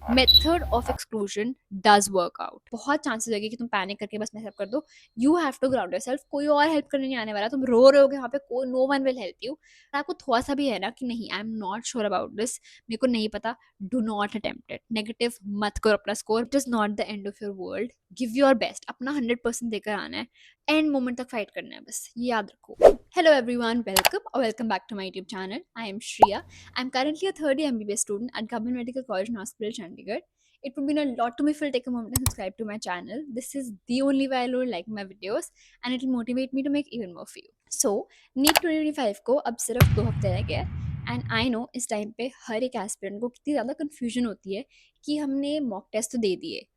Method of exclusion does work out. बहुत chances होगी कि तुम पैनिक करके बस मैसेज कर दो। You have to ground yourself. कोई और हेल्प करने नहीं आने वाला। तुम रो रहे होगे वहाँ पे, कोई no one will help you. आपको थोड़ा सा भी है ना कि नहीं, I am not sure about this, मेरे को नहीं पता, do not attempt it. Negative मत करो अपना score. It is not the end of your world. Give your best, अपना 100% देकर आना है। एंड मोमेंट तक फाइट करना है, बस ये याद रखो। हेलो एवरीवन, वेलकम और welcome back to my YouTube channel. I am Shriya. I'm currently a third year MBBS student at Government Medical College in Hospital, Chandigarh. It would mean a lot to me if you'll take a moment and subscribe to my channel. This is the only way I'll like my videos and it will motivate me to make even more for you. So, NEET 2025 को अब सिर्फ 2 हफ्ते रह गए and I know इस time पे हर एक aspirant को कितनी ज़्यादा कन्फ्यूजन होती है कि हमने मॉक टेस्ट तो दे दिए,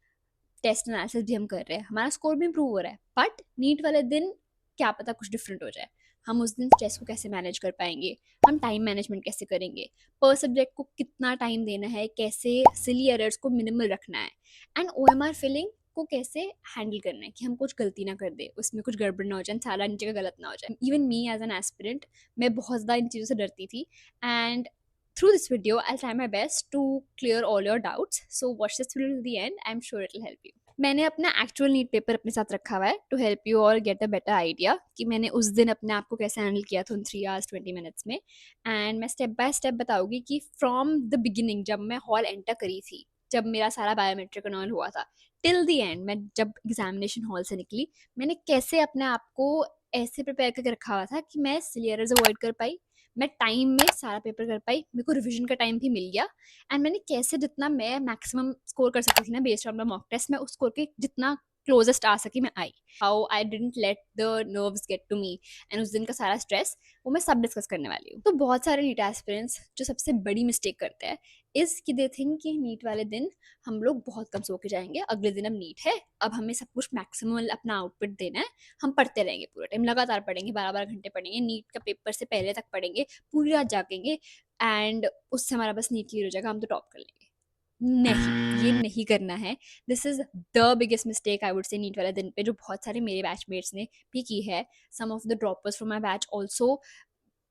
टेस्ट एनालिसिस भी हम कर रहे हैं, हमारा स्कोर भी इम्प्रूव हो रहा है, बट नीट वाले दिन क्या पता कुछ डिफरेंट हो जाए। हम उस दिन स्ट्रेस को कैसे मैनेज कर पाएंगे, हम टाइम मैनेजमेंट कैसे करेंगे, पर सब्जेक्ट को कितना टाइम देना है, कैसे सिली एरर्स को मिनिमल रखना है, एंड OMR फिलिंग को कैसे हैंडल करना है कि हम कुछ गलती ना कर दे, उसमें कुछ गड़बड़ ना हो जाए, सारा नीचे का गलत ना हो जाए। Even me as an aspirant, मैं बहुत ज़्यादा इन चीज़ों से डरती थी and through this video I'll try my best to clear all your doubts, so watch this video to the end. I'm sure it'll help you. मैंने अपना एक्चुअल नीट पेपर अपने साथ रखा हुआ है टू हेल्प यू और get a better idea कि मैंने उस दिन अपने आप को कैसे हैंडल किया था उन 3 hours 20 minutes में। एंड मैं स्टेप बाय स्टेप बताऊंगी कि फ्रॉम द बिगिनिंग, जब मैं हॉल एंटर करी थी, जब मेरा सारा बायोमेट्रिक एंड ऑल हुआ था, टिल द एंड, मैं जब एग्जामिनेशन हॉल से निकली, मैंने कैसे अपने आप को ऐसे प्रिपेयर करके रखा हुआ था कि मैं सिलियर्स अवॉइड कर पाई, मैं टाइम में सारा पेपर कर पाई, मेरे को रिविजन का टाइम भी मिल गया, एंड मैंने कैसे जितना मैं मैक्सिमम स्कोर कर सकती थी ना based on my mock test, मैं उस स्कोर के जितना क्लोजेस्ट आ सकी मैं आई। How I didn't let the nerves get to me, and उस दिन का सारा स्ट्रेस वो मैं सब डिस्कस करने वाली हूँ। तो बहुत सारे नीट एस्पिरेंट्स जो सबसे बड़ी मिस्टेक करते हैं इस कि दे थिंक कि नीट वाले दिन हम लोग बहुत कम सो के जाएंगे, अगले दिन अब नीट है, अब हमें सब कुछ मैक्सिमम अपना आउटपुट देना है, हम पढ़ते रहेंगे पूरा टाइम, लगातार पढ़ेंगे, 12 12 घंटे पढ़ेंगे, नीट का पेपर से पहले तक पढ़ेंगे, पूरी रात जागेंगे एंड उससे हमारा बस नीट क्लियर हो जाएगा, हम तो टॉप कर लेंगे। नहीं, ये नहीं करना है। This is the biggest mistake I would say NEET वाले दिन पे, जो बहुत सारे मेरे बैचमेट्स ने भी की है। Some of the droppers from my batch also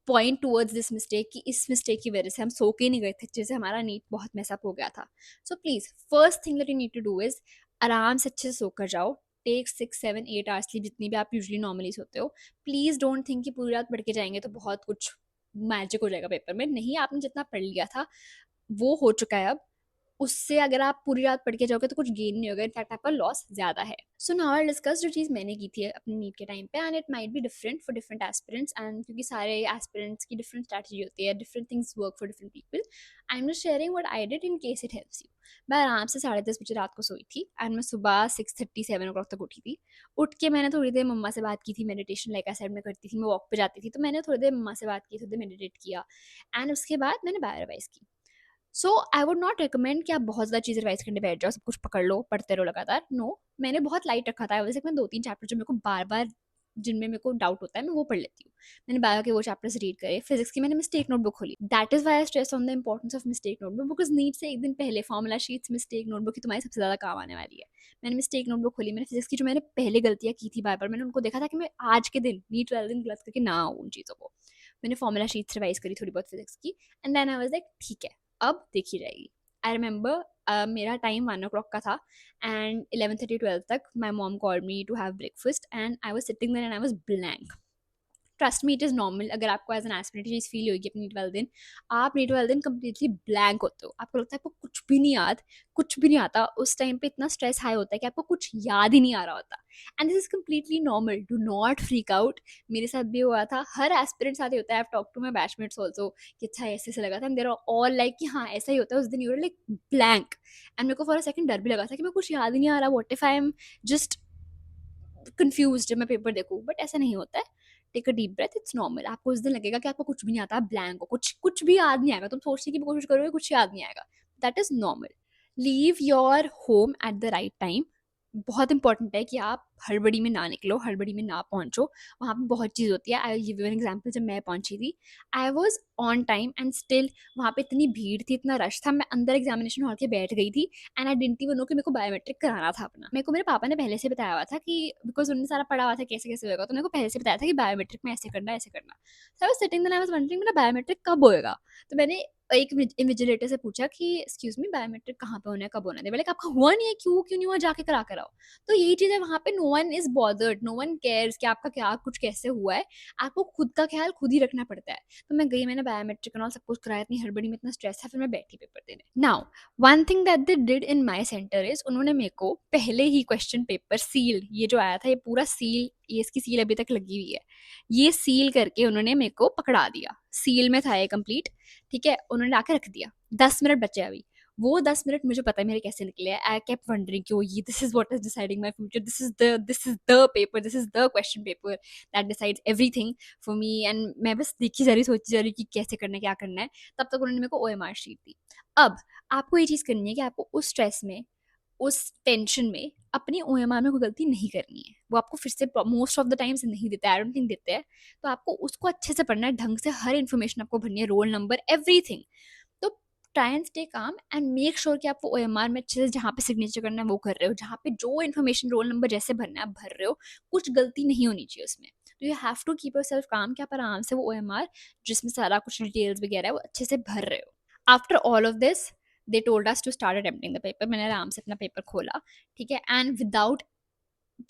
point towards this mistake कि इस मिस्टेक की वजह से हम सो के नहीं गए थे, जिससे हमारा नीट बहुत मैसअप हो गया था। So please first thing that you need to do is आराम से अच्छे से सोकर जाओ। टेक 6 7 8 hours स्लीप, जितनी भी आप यूजली नॉर्मली सोते हो। प्लीज डोंट थिंक कि पूरी रात पढ़ के जाएंगे तो बहुत कुछ मैजिक हो जाएगा पेपर में। नहीं, आपने जितना पढ़ लिया था वो हो चुका है अब। उससे अगर आप पूरी रात पढ़ के जाओगे तो कुछ गेन नहीं होगा, इनफैक्ट आपका लॉस ज्यादा है। सो नाउ आई डिस्कस जो चीज़ मैंने की थी अपने नीट के टाइम पे, and it might be different for different aspirants, and क्योंकि सारे एस्पिरेंट्स की डिफरेंट स्ट्रैटेजी होती है, different things work for different people. I am just sharing what I did in case it helps you. मैं आराम से 10:30 बजे रात को सोई थी एंड मैं सुबह 6:30 7 o'clock तक उठी थी। उठ के मैंने थोड़ी देर मम्मा से बात की थी, मेडिटेशन लाइक आई सेड मैं करती थी, मैं वॉक पे जाती थी, तो मैंने थोड़ी देर मम्मा से बात की, थोड़ी देर मेडिटेट किया, एंड उसके बाद मैंने बायो रिवाइज की। सो आई वुड नॉट रिकमेंड कि आप बहुत ज़्यादा चीज़ें रिवाइज करने बैठ जाओ, सब कुछ पकड़ लो, पढ़ते रहो लगातार। नो, मैंने बहुत लाइट रखा था। वैसे मैं 2 3 चैप्टर जो मेरे को बार बार, जिनमें मेरे को डाउट होता है, मैं वो पढ़ लेती हूँ। मैंने बायो के वो चैप्टर्स रीड करे। फिजिक्स की मैंने मिस्टेक नोटबुक खोली। That is why I stress on the importance of mistake notebook, because NEET से एक दिन पहले फॉर्मुला शीट्स मिस्टेक नोटबुक की तुम्हारी सबसे ज़्यादा काम आने वाली है। मैंने मिस्टेक नोटबुक खोली, मैंने फिजिक्स की जो मैंने पहले गलतियाँ की थी बार बार, मैंने उनको देखा था कि मैं आज के दिन नीट वाले दिन गलत करके ना आऊँ उन चीज़ों को। मैंने फॉर्मुला शीट्स रिवाइज करी थोड़ी बहुत फिजिक्स की, and then I was like ठीक है, अब देखी जाएगी। आई रिमेंबर मेरा टाइम 1 o'clock का था एंड 11:30 12 तक my mom called me to have breakfast and I was sitting there and I was blank. Trust me, it is normal. अगर आपको एज एन एस्पिरेंट चीज़ फील होगी अपनी नीट वाले दिन, आप नीट वाले दिन कम्प्लीटली ब्लैंक होते हो, आपको लगता है आपको कुछ भी नहीं याद, कुछ भी नहीं आता। उस टाइम पे इतना स्ट्रेस हाई होता है कि आपको कुछ याद ही नहीं आ रहा होता, and this is completely normal. Do not freak out. मेरे साथ भी हुआ था, हर एस्पिरेंट साथ ही होता है। I talk to my batchmates also कि अच्छा ऐसे से लगा था, and there are all like कि हाँ ऐसा ही होता है उस दिन, you are like blank. And मेरे को फॉर अ सेकंड डर भी लगा था कि मैं कुछ याद ही नहीं आ रहा, what if I am just confuse जब मैं पेपर देखूँ, बट ऐसा नहीं होता है। Take a deep breath, it's normal. आपको उस दिन लगेगा कि आपको कुछ भी नहीं आता, ब्लैंक हो, कुछ कुछ भी याद नहीं आएगा, तुम सोचने की भी कोशिश करोगे, कुछ याद नहीं आएगा। That is normal. Leave your home at the right time. बहुत इंपॉर्टेंट है कि आप हड़बड़ी में ना निकलो, हड़बड़ी में ना पहुँचो, वहाँ पे बहुत चीज़ होती है। I give you an example, जब मैं पहुँची थी, I was on time and still वहाँ पे इतनी भीड़ थी, इतना रश था, मैं अंदर एग्जामिनेशन हॉल के बैठ गई थी and I didn't even know कि मेरे को बायोमेट्रिक कराना था अपना। मेरे को मेरे पापा ने पहले से बताया हुआ था कि बिकॉज़ उन्होंने सारा पढ़ा हुआ था कैसे-कैसे होएगा, तो मेरे को पहले से बताया था कि बायोमेट्रिक में ऐसे करना है, ऐसे करना। So I was sitting there, I was wondering मेरा बायोमेट्रिक कब होएगा? तो मैंने एक इन्विजिलेटर से पूछा कि एक्सक्यूज़ मी, बायोमेट्रिक कहाँ पे होना है, कब होना है? दे वर लाइक आपका हुआ नहीं है, क्यों नहीं हुआ, जाके करा कर आओ। तो यही चीज़ है वहाँ पे, no one is bothered, no one cares कि आपका क्या कुछ कैसे हुआ है, आपको खुद का ख़्याल खुद ही रखना पड़ता है। तो मैं गई, मैंने बायोमेट्रिक एंड ऑल सब कुछ कराया, इतनी हड़बड़ी में इतना स्ट्रेस था, फिर मैं बैठी पेपर देने। Now one thing that they did in my centre is, उन्होंने मेरे को पहले ही क्वेश्चन पेपर सील, ये जो आया था ये पूरा सील, ये इसकी सील अभी तक लगी हुई है, ये सील करके उन्होंने मेरे को पकड़ा दिया। सील में था ये कंप्लीट, ठीक है? उन्होंने लाके रख दिया। 10 मिनट बचे अभी। वो 10 मिनट मुझे पता है मेरे कैसे निकले हैं। आई केप्ट वंडरिंग कि ओह ये this is what is deciding my future, this is the paper, this is the question paper that decides everything for me, and मैं बस देखी जा रही, सोची जा रही कि कैसे करना है, क्या करना है। तब तक उन्होंने मेरे को ओएमआर शीट दी। अब आपको ये चीज़ करनी है कि आपको उस स्ट्रेस में, उस टेंशन में अपनी ओएमआर में कोई गलती नहीं करनी है। वो आपको फिर से मोस्ट ऑफ द टाइम्स नहीं देते, आई डोंट थिंक देते हैं। तो आपको उसको अच्छे से पढ़ना है, ढंग से हर इन्फॉर्मेशन आपको भरनी है, रोल नंबर, एवरीथिंग। तो try and stay calm and make sure कि आप वो ओएमआर में अच्छे से जहाँ पे सिग्नेचर करना है वो कर रहे हो, जहाँ पे जो इन्फॉर्मेशन रोल नंबर जैसे भरना है आप भर रहे हो, कुछ गलती नहीं होनी चाहिए उसमें। तो you have to keep yourself calm कि आप आराम से वो ओएमआर जिसमें सारा कुछ डिटेल्स वगैरह है वो अच्छे से भर रहे हो। After all of this they told us to start attempting the paper. मैंने आराम से अपना पेपर खोला, ठीक है, एंड विदाउट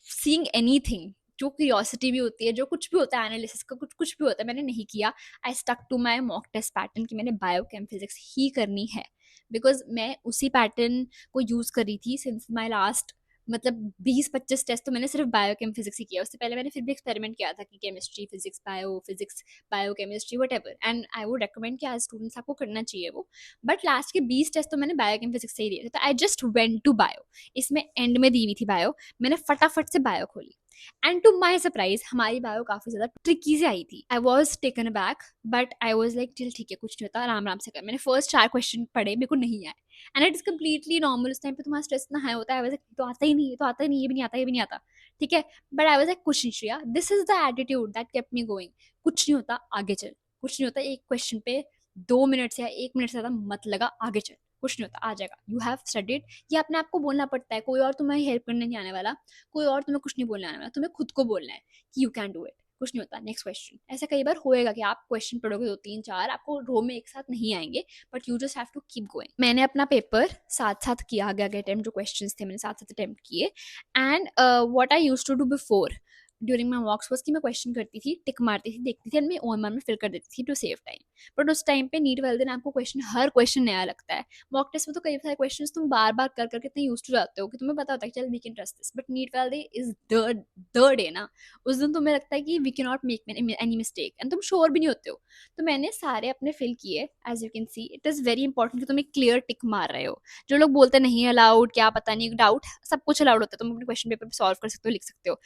सीइंग एनीथिंग, जो क्यूरियोसिटी भी होती है, जो कुछ भी होता है एनालिसिस का, कुछ कुछ भी होता है, मैंने नहीं किया। I stuck to my mock test pattern कि मैंने बायो केम फिजिक्स ही करनी है, बिकॉज मैं उसी पैटर्न को यूज कर रही थी सिंस माई लास्ट, मतलब 20-25 टेस्ट तो मैंने सिर्फ बायो केम फिजिक्स ही किया। उससे पहले मैंने फिर भी एक्सपेरिमेंट किया था कि chemistry, physics, bio chemistry, what ever, and I would recommend कि आज स्टूडेंट्स आपको करना चाहिए वो। बट लास्ट के 20 टेस्ट तो मैंने बायो केम फिजिक्स से ही दिए थे, तो I just went to bio. इसमें एंड में दी हुई थी बायो, मैंने फटाफट से बायो खोली एंड टू माई सरप्राइज हमारी बायो काफी ज्यादा ट्रिकी से आई थी। I was taken back but I was like चल ठीक है, कुछ नहीं होता, आराम आराम से कर। मैंने फर्स्ट 4 क्वेश्चन पढ़े, मेरे को नहीं आए and it is completely normal. उस टाइम पे तुम्हारा स्ट्रेस इतना हाई होता है, तो आता ही नहीं, ये तो आता ही नहीं, ये भी नहीं आता, ये भी नहीं आता, ठीक है। बट आई वॉज लाइक कुछ नहीं Shreya, this is the attitude that kept me going. कुछ नहीं होता, आगे चल, कुछ नहीं होता, एक क्वेश्चन पे 2 मिनट से या 1 मिनट से ज्यादा मत लगा, आगे चल, कुछ नहीं होता, आ जाएगा, यू हैव स्टडीड। ये अपने आप को बोलना पड़ता है, कोई और तुम्हें हेल्प करने नहीं आने वाला, कोई और तुम्हें कुछ नहीं बोलने आने वाला, तुम्हें खुद को बोलना है कि यू कैन डू इट, कुछ नहीं होता, नेक्स्ट क्वेश्चन। ऐसा कई बार होएगा कि आप क्वेश्चन पढ़ोगे 2 3 4, आपको रो में एक साथ नहीं आएंगे, but you just have to keep going. मैंने अपना पेपर साथ साथ किया, आगे आगे अटेम्प्ट जो क्वेश्चंस थे मैंने साथ साथ अटेम्प्ट किए। And what I used to do before during my mocks was कि मैं क्वेश्चन करती थी, टिक मारती थी, देखती थी एंड मैं ओएमआर में फिल कर देती थी टू सेव टाइम। बट उस टाइम पे नीट वाले दिन आपको क्वेश्चन, हर क्वेश्चन नया लगता है। मॉक टेस्ट में तो कई सारे क्वेश्चंस तुम बार बार कर करके इतने यूज टू जाते हो कि तुम्हें पता होता है कि चल we can trust this, but NEET वाले डे इज द डे ना। उस दिन तुम्हें लगता है कि we can not make any mistake and तुम श्योर भी नहीं होते हो। तो मैंने सारे अपने फिल किए, as you can see it is very important कि तुम एक क्लियर टिक मार रहे हो। जो लोग बोलते नहीं अलाउड, क्या पता नहीं, डाउट, सब कुछ अलाउड होता है, तुम अपने क्वेश्चन पेपर सॉल्व कर सकते हो, लिख सकते हो।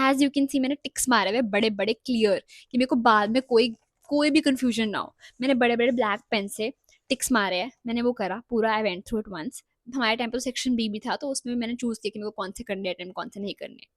एज यू कैन सी मैंने टिक्स मारे हुए बड़े बड़े क्लियर, कि मेरे को बाद में कोई कोई भी कंफ्यूजन ना हो। मैंने बड़े बड़े ब्लैक पेन से टिक्स मारे हैं, मैंने वो करा पूरा, I went through it once. हमारे टाइम पर सेक्शन बी भी था, तो उसमें मैंने चूज किया कि मेरे को कौन से करने अटेम्प्ट, कौन से नहीं करने।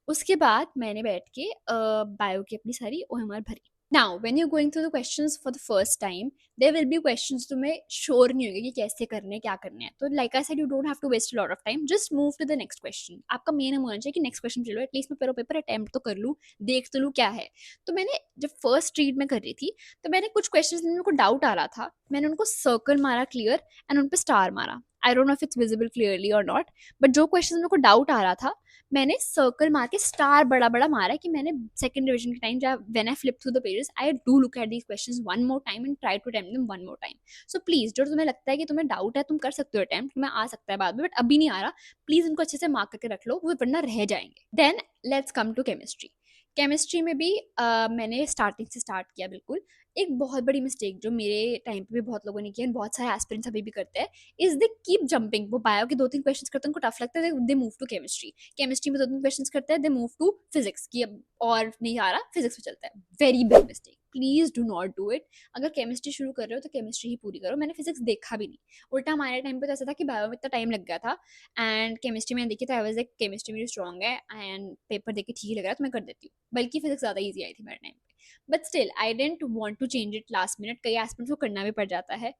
उसके बाद मैंने बैठ के बायो की अपनी सारी ओएमआर भरी। Now when you going through the questions for the first time, there will be questions तुम्हें श्योर नहीं होगी कि कैसे करने, क्या करने हैं। तो like I said, you don't have to waste a lot of time, just move to the next question. आपका मेन एम होना चाहिए कि नेक्स्ट क्वेश्चन चलो, एटलीस्ट मैं पेपर अटेम्प्ट तो कर लूँ, देख तो लूँ क्या है। तो मैंने जब फर्स्ट रीड में कर रही थी, तो मैंने कुछ क्वेश्चंस में मेरे को डाउट आ रहा था, मैंने उनको सर्कल मारा क्लियर एंड उन पर स्टार मारा। I don't know if it's visible clearly और नॉट, बट जो क्वेश्चन मेरे को डाउट आ रहा था, मैंने सर्कल मार के स्टार बड़ा बड़ा मारा कि मैंने सेकंड रिवीजन के टाइम जब when I flip through the pages, I do look at these questions one more time and try to attempt them one more time. So please, जो तुम्हें लगता है कि तुम्हें डाउट है, तुम कर सकते हो अटेम्प्ट, मैं आ सकता है बाद में, बट अभी नहीं आ रहा, प्लीज उनको अच्छे से मार्क करके रख लो, वो वरना रह जाएंगे। Then let's come to chemistry. Chemistry में भी मैंने स्टार्टिंग से स्टार्ट किया बिल्कुल। एक बहुत बड़ी मिस्टेक जो मेरे टाइम पे भी बहुत लोगों ने की है, बहुत सारे एस्पिरेंट्स अभी भी करते हैं, इज दे कीप जंपिंग। वो बायो के 2-3 क्वेश्चंस करते हैं, उनको टफ लगता है, they move to chemistry. Chemistry में 2-3 क्वेश्चंस करते हैं, दे मूव टू फिजिक्स की, अब और नहीं आ रहा, फिजिक्स में चलता है। Very big mistake, please do not do it. अगर केमिस्ट्री शुरू कर रहे हो तो केमिस्ट्री ही पूरी करो। मैंने फिजिक्स देखा भी नहीं। उल्टा हमारे टाइम पे तो ऐसा था कि बायो में इतना टाइम लग गया था, एंड केमिस्ट्री में देखी तो आई वाज लाइक केमिस्ट्री मेरी स्ट्रॉन्ग है, एंड पेपर देख के ठीक ही लग रहा है तो मैं कर देती हूँ। बल्कि फिजिक्स ज्यादा ईजी आई थी मेरे टाइम पे। But still I didn't want to change it last minute. कई एस्पेक्ट्स को करना भी पड़ जाता है।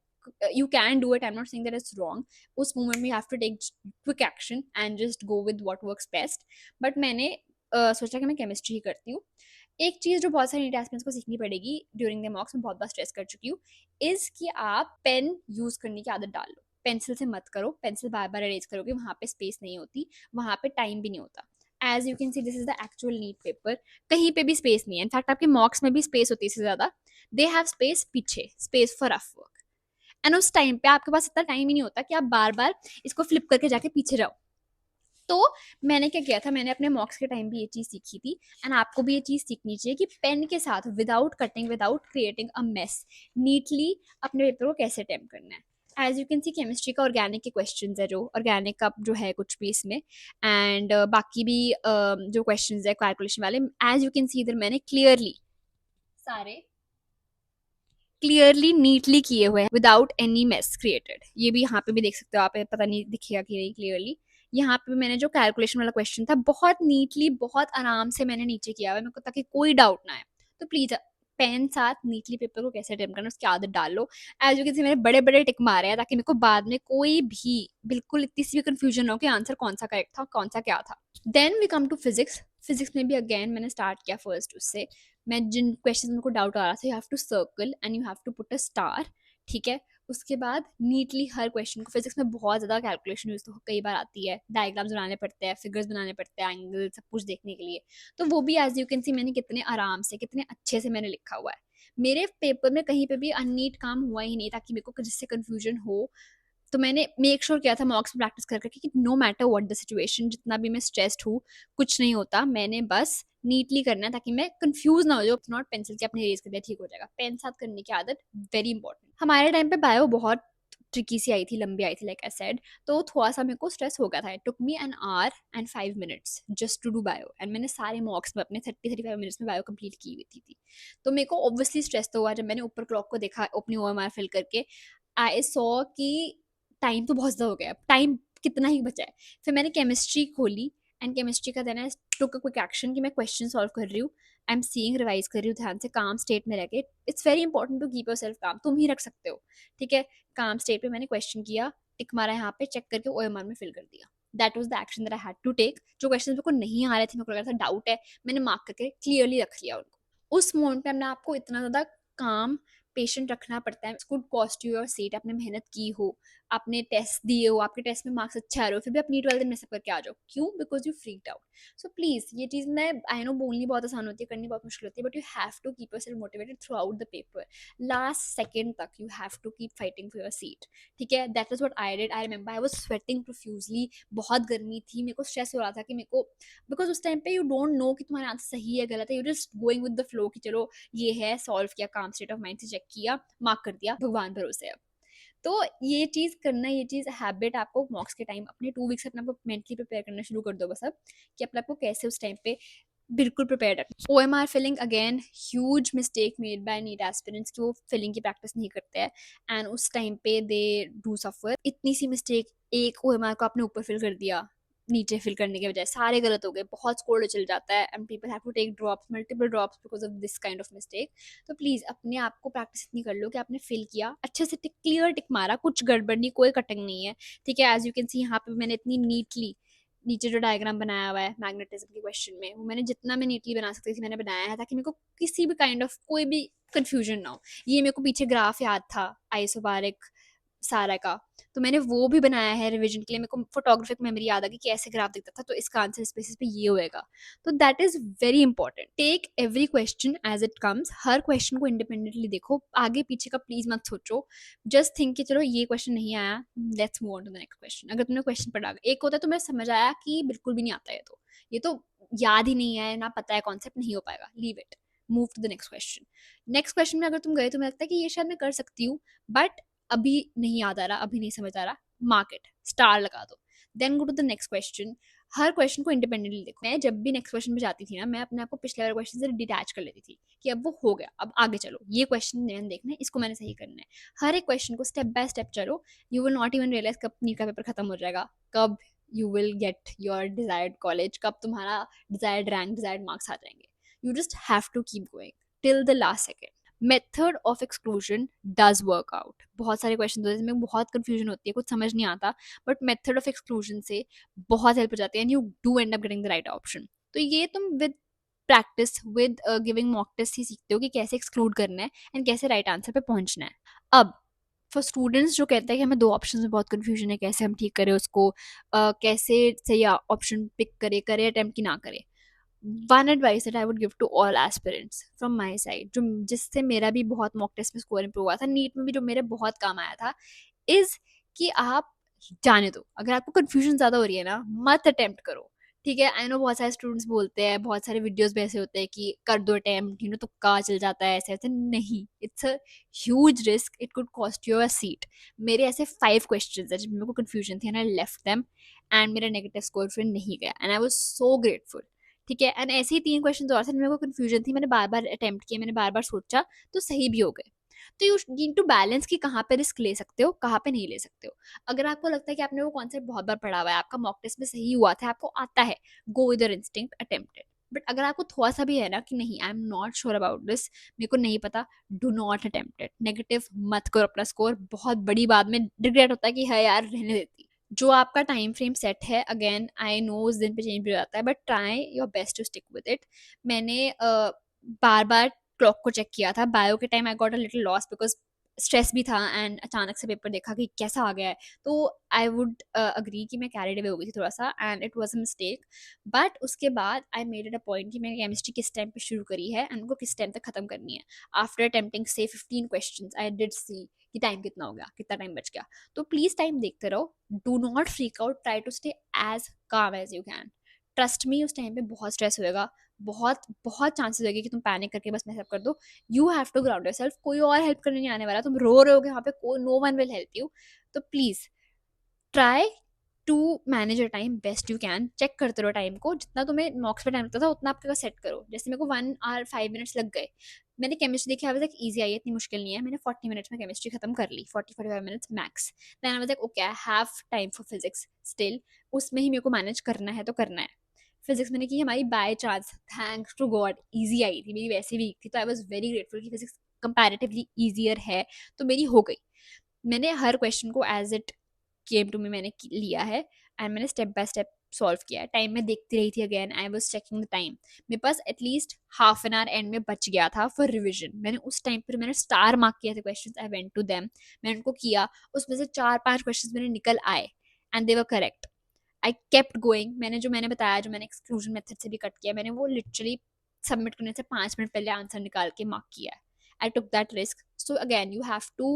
You can do it, I'm not saying that it's wrong. उस मोमेंट में you have to take quick action and just go with what works best. But मैंने सोचा कि मैं केमिस्ट्री ही करती हूँ। एक चीज जो बहुत सारे नीट एस्पिरेंट्स को सीखनी पड़ेगी ड्यूरिंग द मॉक्स, मैं बहुत बार स्ट्रेस कर चुकी हूँ, इज कि आप पेन यूज करने की आदत डाल लो। पेंसिल से मत करो। पेंसिल बार बार अरेज करोगे, वहां पे स्पेस नहीं होती, वहां पे टाइम भी नहीं होता। As you can see, this is the actual NEET paper. कहीं पे भी स्पेस नहीं है। इनफैक्ट आपके मॉक्स में भी स्पेस होती है इससे ज्यादा। दे हैव स्पेस पीछे, space for rough work. And उस टाइम पे आपके पास इतना टाइम ही नहीं होता कि आप बार बार इसको फ्लिप करके जाके पीछे जाओ। तो मैंने क्या किया था, मैंने अपने मॉक्स के टाइम भी ये चीज सीखी थी, एंड आपको भी ये चीज सीखनी चाहिए कि पेन के साथ without cutting, without creating a mess, neatly अपने पेपर को कैसे अटेम्प्ट करना है। As you can see, chemistry का ऑर्गेनिक के क्वेश्चन है, जो ऑर्गेनिक का जो है कुछ भी इसमें, एंड बाकी भी जो क्वेश्चन है कैलकुलेशन वाले, एज यू कैन सी इधर मैंने क्लियरली सारे क्लियरली नीटली किए हुए हैं विदाउट एनी मेस क्रिएटेड। ये भी यहाँ पे भी देख सकते हो आप, पता नहीं दिखेगा कि नहीं क्लियरली। यहाँ पे मैंने जो कैलकुलेशन वाला क्वेश्चन था, बहुत नीटली, बहुत आराम से मैंने नीचे किया हुआ है, मेरे को, ताकि कोई डाउट ना आए। तो प्लीज पेन साथ नीटली पेपर को कैसे अटेम्प्ट करना उसकी आदत डाल लो। एज यू कैन सी, मैंने बड़े बड़े टिक मारे हैं, ताकि मेरे को बाद में कोई भी बिल्कुल इतनी सी भी कंफ्यूजन हो कि आंसर कौन सा करेक्ट था, कौन सा क्या था। Then we come to physics. Physics में भी अगेन मैंने स्टार्ट किया फर्स्ट उससे। मैं जिन क्वेश्चन में को डाउट आ रहा था, you have to circle and you have to put a star. ठीक है। उसके बाद नीटली हर क्वेश्चन को, फिजिक्स में बहुत ज्यादा कैलकुलेशन यूज तो कई बार आती है, डायग्राम्स बनाने पड़ते हैं, फिगर्स बनाने पड़ते हैं, एंगल सब कुछ देखने के लिए। तो वो भी एज यू कैन सी, मैंने कितने आराम से, कितने अच्छे से मैंने लिखा हुआ है। मेरे पेपर में कहीं पे भी अननीट काम हुआ ही नहीं, ताकि मेरे को जिससे कंफ्यूजन हो। तो मैंने मेक श्योर किया था मॉक्स में प्रैक्टिस कर करके कि no matter what the situation, जितना भी मैं स्ट्रेस्ड हूँ, कुछ नहीं होता, मैंने बस नीटली करना है, ताकि मैं कंफ्यूज ना हो जाऊँ। नॉट पेंसिल के अपने इरेज कर दिया ठीक हो जाएगा। पेन साथ करने की आदत वेरी इंपॉर्टेंट। हमारे टाइम पे बायो बहुत ट्रिकी सी आई थी, लंबी आई थी, लाइक आई सेड। तो थोड़ा सा मेरे को स्ट्रेस हो गया था। It took me an hour and 5 minutes just to do bio, and मैंने सारे मॉक्स में अपने 30-35 मिनट्स में बायो कंप्लीट की हुई थी। तो मेरे को ऑब्वियसली स्ट्रेस तो हुआ जब मैंने ऊपर क्लॉक को देखा अपनी ओएमआर फिल करके। आई सॉ कि टाइम तो बहुत ज़्यादा हो गया, टाइम कितना ही बचा है। फिर मैंने केमिस्ट्री खोली, एंड केमिस्ट्री का देना टुक अ क्विक एक्शन कि मैं क्वेश्चन सॉल्व कर रही हूँ, आई एम सीइंग, रिवाइज कर रही हूँ ध्यान से, काम स्टेट में रह के। It's very important to keep yourself calm, तुम ही रख सकते हो। ठीक है। काम स्टेट पे मैंने क्वेश्चन किया, टिक मारा यहाँ पे, चेक करके ओएमआर में फिल कर दिया। That was the action that I had to take. जो क्वेश्चन मेरे को नहीं आ रहे थे, मेरे को लग रहा था डाउट है, मैंने मार्क करके क्लियरली रख लिया उनको। उस मोमेंट पे अपने आपको इतना ज़्यादा काम, पेशेंट रखना पड़ता है। Could cost you your seat. आपने मेहनत की हो, आपने टेस्ट दिए हो, आपके टेस्ट में मार्क्स अच्छे आ रहे हो, फिर भी आप नीट वाले दिन में सब करके आ जाओ, क्यों? Because you freaked out. So please, ये चीज मैं, आई नो बोलनी बहुत आसान होती है, करनी बहुत मुश्किल होती है, but you have to keep yourself motivated throughout the paper. Last second तक you have to keep fighting for your seat. ठीक है। That is what I did. I remember I was sweating profusely. बहुत गर्मी थी, मेरे को stress हो रहा था कि मेरे को, बिकॉज उस टाइम पे यू डोंट नो कि तुम्हारा आंसर सही है गलत है, you just going with the flow कि चलो ये है, सॉल्व किया, काम स्टेट ऑफ माइंड से चेक किया, मार्क कर दिया, भगवान भरोसे अब। तो ये चीज़ करना, ये चीज़ हैबिट आपको मॉक्स के टाइम अपने 2 वीक्स अपने आपको मेंटली प्रिपेयर करना शुरू कर दो बस अब, कि अपने आपको कैसे उस टाइम पे बिल्कुल प्रिपेयर रखना। OMR filling again huge mistake made by NEET aspirants, कि वो फिलिंग की प्रैक्टिस नहीं करते हैं, एंड उस टाइम पे दे डू सफर। इतनी सी मिस्टेक, एक ओएमआर को आपने ऊपर फिल कर दिया, नीचे फिल करने के बजाय सारे गलत हो गए, बहुत स्कोर चल जाता है, and people have to take drops, multiple drops because of this kind of mistake. तो प्लीज अपने आप को प्रैक्टिस इतनी कर लो कि आपने फिल किया अच्छे से, टिक, क्लियर टिक मारा, कुछ गड़बड़ नहीं, कोई कटिंग नहीं है। ठीक है। एज यू कैन सी, यहाँ पे मैंने इतनी नीटली नीचे जो डायग्राम बनाया हुआ है मैग्नेटिज्म के क्वेश्चन में, वो मैंने जितना मैं नीटली बना सकती थी मैंने बनाया है, ताकि मेरे को किसी भी काइंड ऑफ कोई भी कंफ्यूजन ना हो। ये मेरे को पीछे ग्राफ याद था आइसोबारिक सारा का, तो मैंने वो भी बनाया है रिवीजन के लिए। मेरे को फोटोग्राफिक मेमोरी याद आ गई कि ऐसे ग्राफ दिखता था, तो इसका आंसर इस बेसिस पे ये होएगा। तो that is very important. Take every question as it comes. हर क्वेश्चन को इंडिपेंडेंटली देखो, आगे पीछे का प्लीज मत सोचो। जस्ट थिंक कि चलो ये क्वेश्चन नहीं आया, let's move on to the next question. अगर तुमने क्वेश्चन पढ़ा, एक होता है तो मैं समझ आया कि बिल्कुल भी नहीं आता है, तो ये तो याद ही नहीं है ना, पता है कॉन्सेप्ट, नहीं हो पाएगा, leave it. Move to the next question में अगर तुम गए, तुम्हें लगता है कि ये शायद मैं कर सकती हूँ, बट अभी नहीं याद आ रहा, अभी नहीं समझ आ रहा, मार्क इट, स्टार लगा दो, then go to the next question. हर क्वेश्चन को इंडिपेंडेंटली देखो। मैं जब भी नेक्स्ट क्वेश्चन पे जाती थी ना, मैं अपने आप को पिछले वाले क्वेश्चन से डिटैच कर लेती थी कि अब वो हो गया, अब आगे चलो, ये क्वेश्चन मैंने देखना है, इसको मैंने सही करना है। हर एक क्वेश्चन को स्टेप बाय स्टेप चलो। You will not even realise कब नीट का पेपर खत्म हो जाएगा, कब you will get your desired college, कब तुम्हारा डिजायर्ड रैंक, डिजायर्ड मार्क्स आ जाएंगे। You just have to keep going till the last second. Method of exclusion does work out. बहुत सारे क्वेश्चन होते हैं जिसमें बहुत कंफ्यूजन होती है, कुछ समझ नहीं आता, बट मेथड ऑफ एक्सक्लूजन से बहुत हेल्प हो जाती है, and you do end up getting the right option. तो ये तुम with practice, with giving mock test ही सीखते हो कि कैसे एक्सक्लूड करना है एंड कैसे राइट आंसर पे पहुंचना है। अब फॉर स्टूडेंट्स जो कहते हैं कि हमें दो ऑप्शन में बहुत कंफ्यूजन है, कैसे हम ठीक करें उसको, कैसे सही ऑप्शन पिक करें अटेम्प्ट की ना करें। One advice that I would give to all aspirants from my side, जो जिससे मेरा भी बहुत मॉक टेस्ट में स्कोर इंप्रूव हुआ था, नीट में भी जो मेरे बहुत काम आया था, इज कि आप जाने दो। अगर आपको कंफ्यूजन ज्यादा हो रही है ना, मत अटेम्प्ट करो। ठीक है, आई नो बहुत सारे स्टूडेंट्स बोलते हैं, बहुत सारे वीडियोस भी ऐसे होते हैं कि कर दो अटेम्प्ट, तुक्का चल जाता है, ऐसे ऐसे। नहीं, it's a huge risk, it could cost you a seat. मेरे ऐसे 5 क्वेश्चंस है जिनमें मेरे को कंफ्यूजन थी, and I left them, and मेरा नेगेटिव स्कोर फिर नहीं गया, and I was so grateful. ठीक है, एंड ऐसे ही 3 क्वेश्चन और थे जिनमें मेरे को कंफ्यूजन थी, मैंने बार बार अटेम्प्ट किया, मैंने बार बार सोचा, तो सही भी हो गए। तो यू नीड टू बैलेंस कि कहाँ पे रिस्क ले सकते हो, कहाँ पे नहीं ले सकते हो। अगर आपको लगता है कि आपने वो कॉन्सेप्ट बहुत बार पढ़ा हुआ है, आपका मॉक टेस्ट में सही हुआ था, आपको आता है, go with your instinct, attempt it. But अगर आपको थोड़ा सा भी है ना कि नहीं, I am not sure about this, मेरे को नहीं पता, do not attempt it. Negative मत करो अपना स्कोर, बहुत बड़ी बाद में रिग्रेट होता है कि है यार, रहने देती। जो आपका टाइम फ्रेम सेट है, अगेन आई नो उस दिन पे चेंज भी हो जाता है, but try your best to stick with it. मैंने बार बार क्लॉक को चेक किया था। बायो के time I got a little loss because stress भी था, एंड अचानक से पेपर देखा कि कैसा आ गया है, तो आई वुड अग्री कि मैं कैरिड अवे हो गई थी थोड़ा सा, and it was a mistake. But उसके बाद I made it a point कि मैंने केमिस्ट्री किस टाइम पे शुरू करी है एंड उनको किस टाइम तक खत्म करनी है। आफ्टर अटेम्प्टिंग से 15 क्वेश्चन आई डिड सी कि टाइम कितना हो गया, कितना टाइम बच गया। तो प्लीज टाइम देखते रहो, do not freak out, try to stay as calm as you can. Trust me, उस टाइम पे बहुत स्ट्रेस होएगा, बहुत बहुत चांसेस होगी कि तुम पैनिक करके बस मैसेज कर दो। You have to ground yourself, कोई और हेल्प करने नहीं आने वाला, तुम रो रहे होगे वहाँ पे, कोई no one will help you. तो please try to manage your time best you can. Check करते रहो टाइम को, जितना तुम्हें मॉक्स पे टाइम लगता था उतना आपके पास सेट करो। जैसे मेरे को 1 hour 5 minutes लग गए, मैंने केमिस्ट्री देखी, आई वाज लाइक इजी आई है, इतनी मुश्किल नहीं है, मैंने 40 मिनट्स में केमिस्ट्री खत्म कर ली, 40-45 minutes max. Then I was like okay, I have time for physics still, उसमें ही मेरे को मैनेज करना है तो करना है। फिजिक्स मैंने की हमारी by chance, thanks to God easy आई थी, मेरी वैसे वीक थी, तो आई वाज वेरी ग्रेटफुल कि फिजिक्स कंपैरेटिवली ईजियर है, तो मेरी हो गई। मैंने हर क्वेश्चन को as it came to me मैंने लिया है, एंड मैंने स्टेप बाय स्टेप सॉल्व किया है। टाइम में देखती रही थी, again I was checking the time. मेरे पास at least half an hour end में बच गया था फॉर रिविजन। मैंने उस टाइम पर मैंने स्टार मार्क किए थे questions, I went to them, मैंने उनको किया, उसमें से 4-5 क्वेश्चंस मेरे निकल आए, and they were correct. I kept going, मैंने बताया, जो मैंने एक्सक्लूजन मेथड से भी कट किया, मैंने वो लिटरली सबमिट करने से 5 मिनट पहले आंसर निकाल के मार्क किया है। I took that risk. So again you have to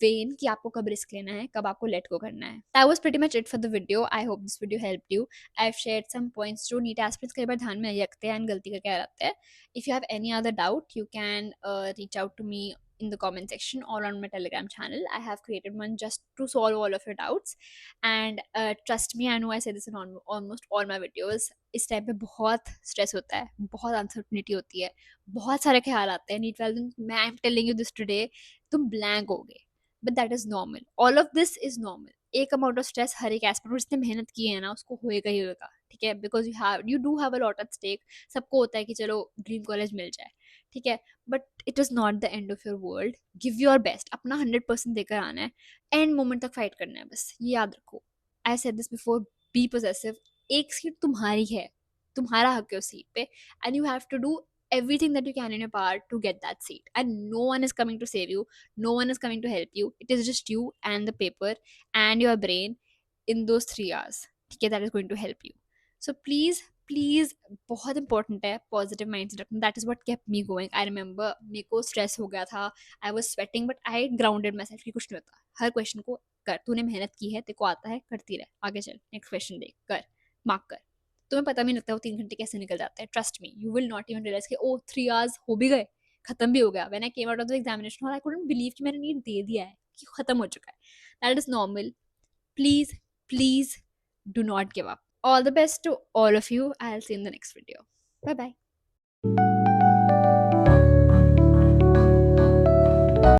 when कि आपको कब रिस्क लेना है, कब आपको लेट गो करना है। That was pretty much it for the video. I hope this video helped you. I have shared some points जो नीट एस्पिरेंट्स कई बार ध्यान में नहीं रखते हैं एंड गलती करके आ जाते हैं। If you have any other doubt, you can reach out to me in the comment section or on my Telegram channel. I have created one just to solve all of your doubts. And trust me, I know I say this in almost all my videos. इस time पे बहुत stress होता है, बहुत uncertainty होती है, बहुत सारे ख्याल आते हैं। नीट वाले दिन, मैं I am telling you this today, तुम ब्लैंक हो गए, but that is normal. All of this is normal. एक अमाउंट ऑफ स्ट्रेस हर एक एस्पेक्ट में, जिसने मेहनत की है ना, उसको होएगा ही होएगा। ठीक है, because you do have a lot at stake. सबको होता है कि चलो ड्रीम कॉलेज मिल जाए, ठीक है, but it is not the end of your world. Give your best, अपना 100% देकर आना है, एंड मोमेंट तक फाइट करना है, बस ये याद रखो। I said this before, be possessive. एक सीट तुम्हारी है, तुम्हारा हक है उस सीट पे, and you have to do everything that you can in your power to get that seat, and no one is coming to save you, no one is coming to help you. It is just you and the paper and your brain in those 3 hours, ठीक है, that is going to help you. So please, please, बहुत important है positive mind set रखना। That is what kept me going. I remember मेरे को stress हो गया था, I was sweating, but I grounded my self कि कुछ नहीं होता, हर क्वेश्चन को कर, तूने मेहनत की है, तेरे को आता है, करती रहे, आगे चल, नेक्स्ट क्वेश्चन देख, कर, मार्क कर। तुम्हें पता भी नहीं लगता वो 3 घंटे कैसे निकल जाते हैं। Trust me, you will not even realise कि ओह 3 आवर्स हो भी गए, खत्म भी हो गया। When I came out of the examination hall I couldn't believe कि मैंने नीट दे दिया है, कि खत्म हो चुका है। That is normal. Please please do not give up. All the best to all of you. I'll see you in the next video. Bye bye.